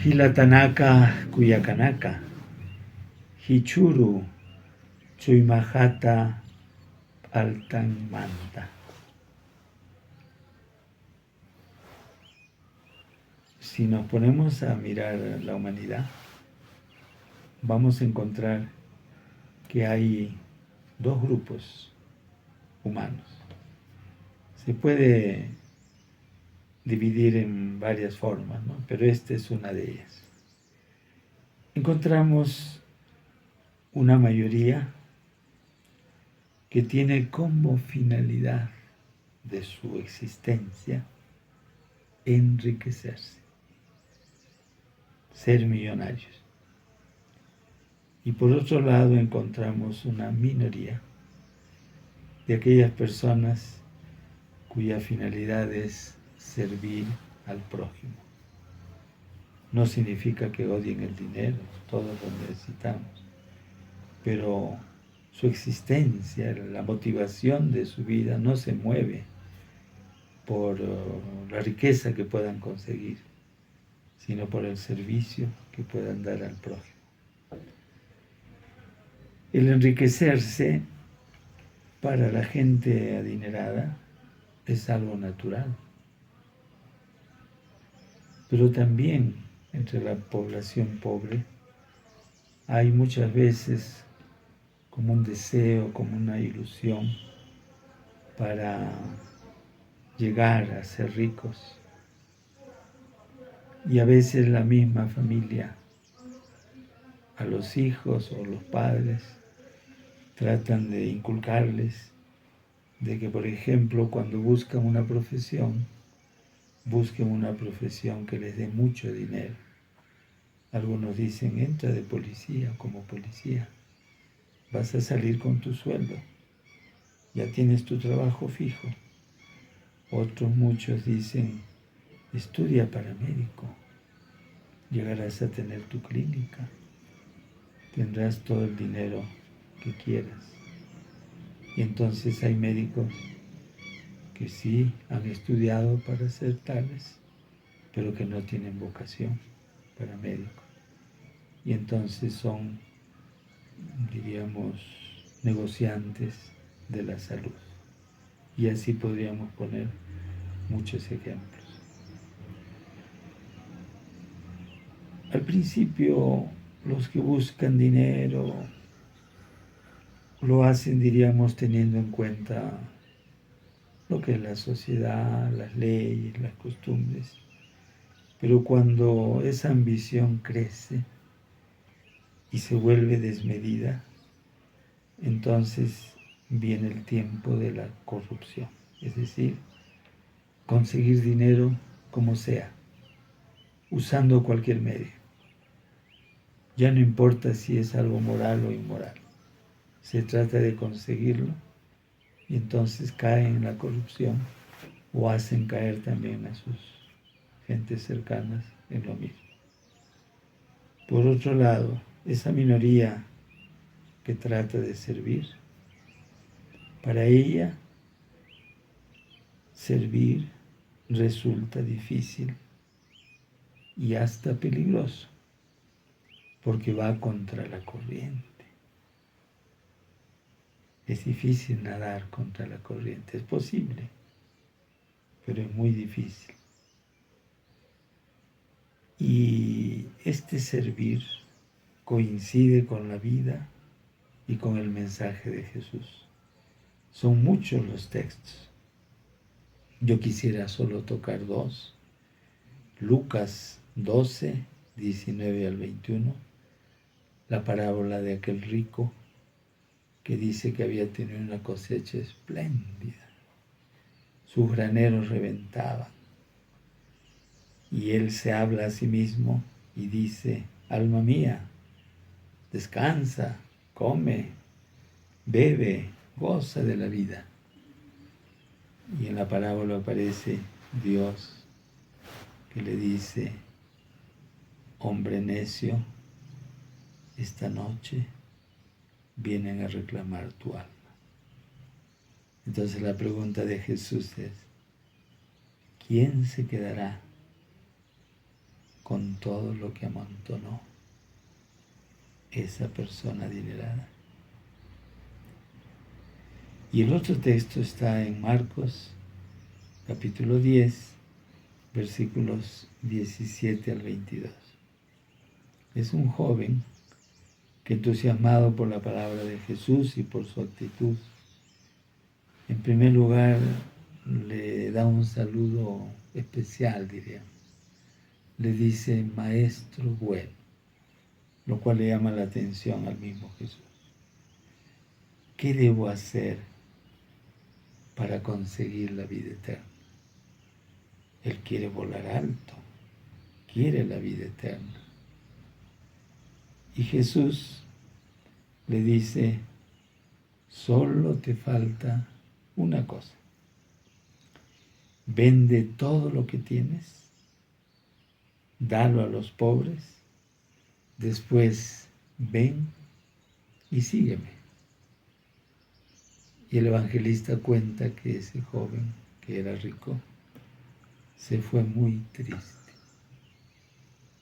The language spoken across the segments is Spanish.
Hilatanaka Kuyakanaka, Hichuru Chuimahata Altanmanta. Si nos ponemos a mirar la humanidad, vamos a encontrar que hay dos grupos humanos. Se puede dividir en varias formas, ¿no? Pero esta es una de ellas. Encontramos una mayoría que tiene como finalidad de su existencia enriquecerse, ser millonarios. Y por otro lado encontramos una minoría de aquellas personas cuya finalidad es servir al prójimo. No significa que odien el dinero, todos lo necesitamos, pero su existencia, la motivación de su vida no se mueve por la riqueza que puedan conseguir, sino por el servicio que puedan dar al prójimo. El enriquecerse para la gente adinerada es algo natural, pero también entre la población pobre hay muchas veces como un deseo, como una ilusión para llegar a ser ricos. Y a veces la misma familia, a los hijos o los padres, tratan de inculcarles de que, por ejemplo, cuando buscan una profesión que les dé mucho dinero. Algunos dicen, entra de policía, como policía, vas a salir con tu sueldo, ya tienes tu trabajo fijo. Otros muchos dicen, estudia para médico, llegarás a tener tu clínica, tendrás todo el dinero que quieras. Y entonces hay médicos que sí han estudiado para ser tales, pero que no tienen vocación para médico. Y entonces son, diríamos, negociantes de la salud. Y así podríamos poner muchos ejemplos. Al principio, los que buscan dinero lo hacen, diríamos, teniendo en cuenta lo que es la sociedad, las leyes, las costumbres. Pero cuando esa ambición crece y se vuelve desmedida, entonces viene el tiempo de la corrupción, es decir, conseguir dinero como sea, usando cualquier medio. Ya no importa si es algo moral o inmoral, se trata de conseguirlo y entonces caen en la corrupción o hacen caer también a sus gentes cercanas en lo mismo. Por otro lado, esa minoría que trata de servir, para ella servir resulta difícil y hasta peligroso, porque va contra la corriente. Es difícil nadar contra la corriente, es posible, pero es muy difícil. Y este servir coincide con la vida y con el mensaje de Jesús. Son muchos los textos. Yo quisiera solo tocar dos. Lucas 12, 19 al 21, la parábola de aquel rico que dice que había tenido una cosecha espléndida. Sus graneros reventaban. Y él se habla a sí mismo y dice, alma mía, descansa, come, bebe, goza de la vida. Y en la parábola aparece Dios que le dice, hombre necio, esta noche vienen a reclamar tu alma. Entonces la pregunta de Jesús es, ¿quién se quedará con todo lo que amontonó esa persona adinerada. Y el otro texto está en Marcos, capítulo 10, versículos 17 al 22. Es un joven que, entusiasmado por la palabra de Jesús y por su actitud, en primer lugar le da un saludo especial, diríamos. Le dice maestro bueno, lo cual le llama la atención al mismo Jesús. ¿Qué debo hacer para conseguir la vida eterna? Él quiere volar alto, quiere la vida eterna. Y Jesús le dice, solo te falta una cosa. Vende todo lo que tienes, dalo a los pobres, después ven y sígueme. Y el evangelista cuenta que ese joven, que era rico, se fue muy triste,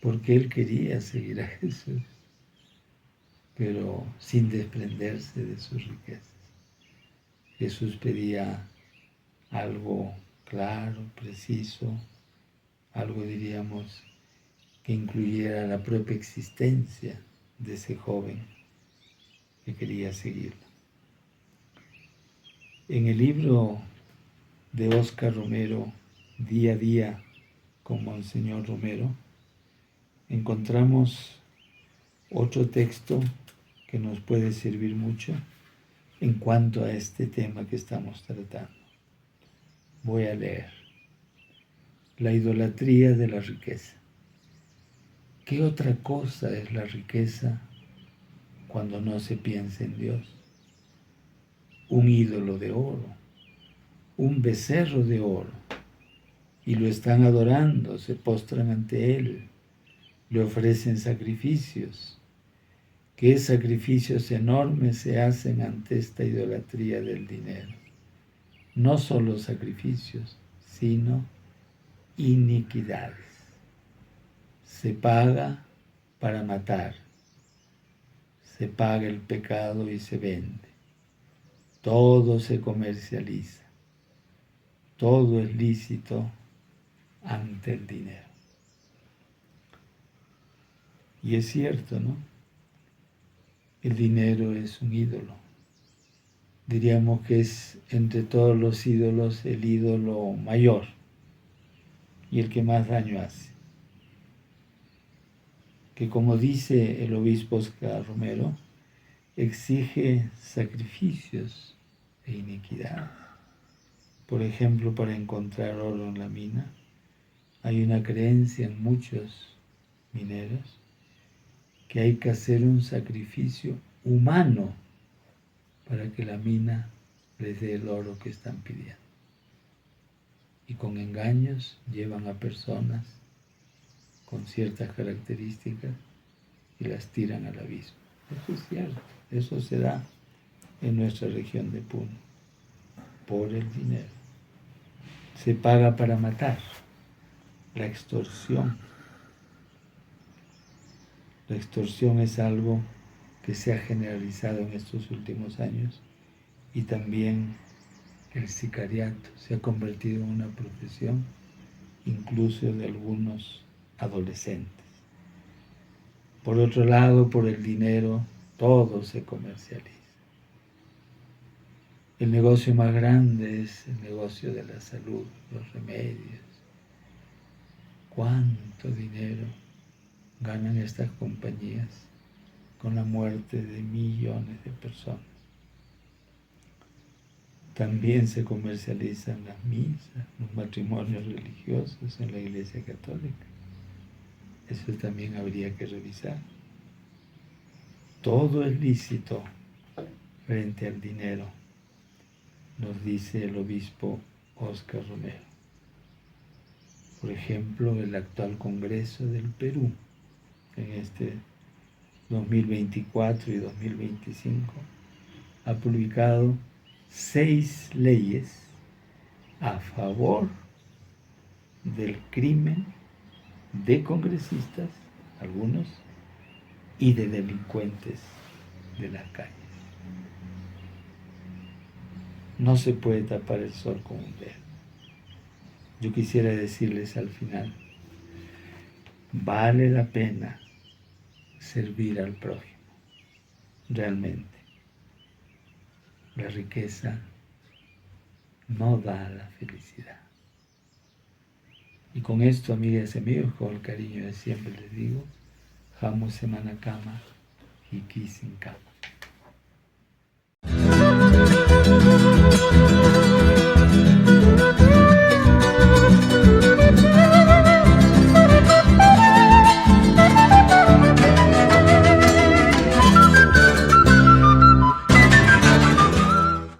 porque él quería seguir a Jesús, pero sin desprenderse de sus riquezas. Jesús pedía algo claro, preciso, algo diríamos que incluyera la propia existencia de ese joven que quería seguirlo. En el libro de Óscar Romero, Día a Día con Monseñor Romero, encontramos otro texto que nos puede servir mucho en cuanto a este tema que estamos tratando. Voy a leer. La idolatría de la riqueza. ¿Qué otra cosa es la riqueza cuando no se piensa en Dios? Un ídolo de oro, un becerro de oro, y lo están adorando, se postran ante él, le ofrecen sacrificios. ¿Qué sacrificios enormes se hacen ante esta idolatría del dinero? No solo sacrificios, sino iniquidades. Se paga para matar, se paga el pecado y se vende. Todo se comercializa, todo es lícito ante el dinero. Y es cierto, ¿no? El dinero es un ídolo. Diríamos que es entre todos los ídolos el ídolo mayor y el que más daño hace. Que como dice el obispo Óscar Romero, exige sacrificios e iniquidad. Por ejemplo, para encontrar oro en la mina, hay una creencia en muchos mineros que hay que hacer un sacrificio humano para que la mina les dé el oro que están pidiendo. Y con engaños llevan a personas con ciertas características y las tiran al abismo. Eso es cierto, eso se da en nuestra región de Puno, por el dinero. Se paga para matar, la extorsión. La extorsión es algo que se ha generalizado en estos últimos años y también el sicariato se ha convertido en una profesión, incluso de algunos adolescentes. Por otro lado, por el dinero, todo se comercializa. El negocio más grande es el negocio de la salud, los remedios. ¿Cuánto dinero ganan estas compañías con la muerte de millones de personas? También se comercializan las misas, los matrimonios religiosos en la Iglesia Católica. Eso también habría que revisar. Todo es lícito frente al dinero, nos dice el obispo Óscar Romero. Por ejemplo, el actual Congreso del Perú, en este 2024 y 2025, ha publicado 6 leyes a favor del crimen de congresistas, algunos, y de delincuentes de las calles. No se puede tapar el sol con un dedo. Yo quisiera decirles al final, vale la pena servir al prójimo, realmente. La riqueza no da la felicidad. Y con esto, amigas y amigos, con el cariño de siempre les digo, Jamo Semana Kama y Kisin Kama.